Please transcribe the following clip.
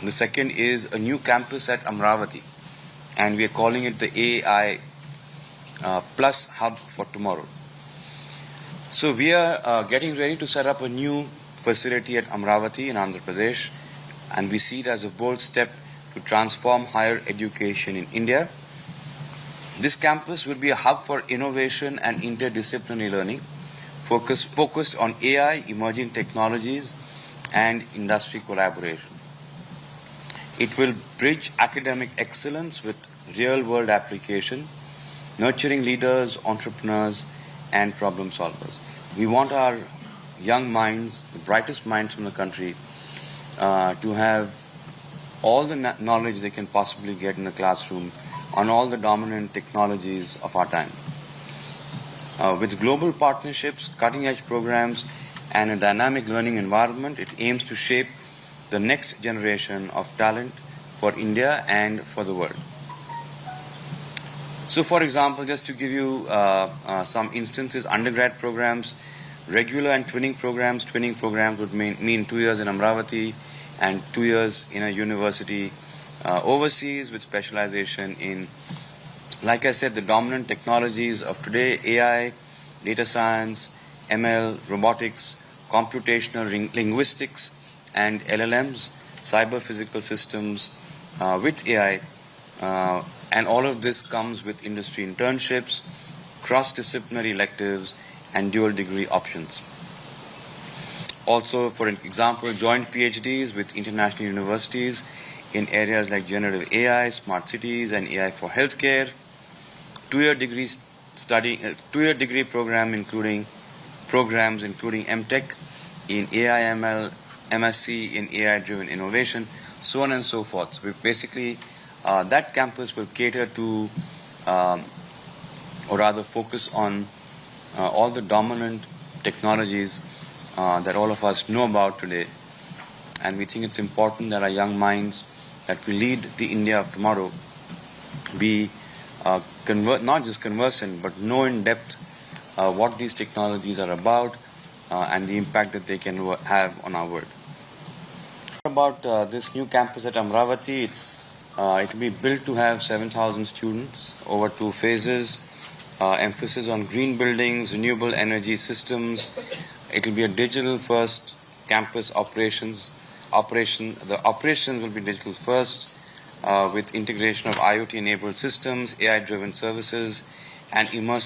The second is a new campus at Amravati, and we are calling it the AI Plus Hub for tomorrow. So we are getting ready to set up a new facility at Amravati in Andhra Pradesh, and we see it as a bold step to transform higher education in India. This campus will be a hub for innovation and interdisciplinary learning, focused on AI, emerging technologies, and industry collaboration. It will bridge academic excellence with real-world application, nurturing leaders, entrepreneurs, and problem solvers. We want our young minds, the brightest minds from the country, to have all the knowledge they can possibly get in the classroom on all the dominant technologies of our time. With global partnerships, cutting-edge programs, and a dynamic learning environment, it aims to shape the next generation of talent for India and for the world. So, for example, just to give you some instances, undergrad programs, regular and twinning programs. Twinning programs would mean 2 years in Amravati and 2 years in a university overseas with specialization in, like I said, the dominant technologies of today: AI, data science, ML, robotics, computational linguistics, and LLMs, cyber physical systems with AI. And all of this comes with industry internships, cross-disciplinary electives, and dual degree options. Also, for example, joint PhDs with international universities in areas like generative AI, smart cities, and AI for healthcare. 2-year degree program including programs including MTech in AI ML, MSc in AI-driven innovation, so on and so forth. So basically, that campus will cater to, or rather focus on, all the dominant technologies that all of us know about today. And we think it's important that our young minds that will lead the India of tomorrow be not just conversant, but know in depth what these technologies are about and the impact that they can have on our world. About this new campus at Amravati, it will be built to have 7,000 students over 2 phases, emphasis on green buildings, renewable energy systems. It will be a digital-first campus operation. The operations will be digital first, with integration of IoT-enabled systems, AI-driven services, and immersive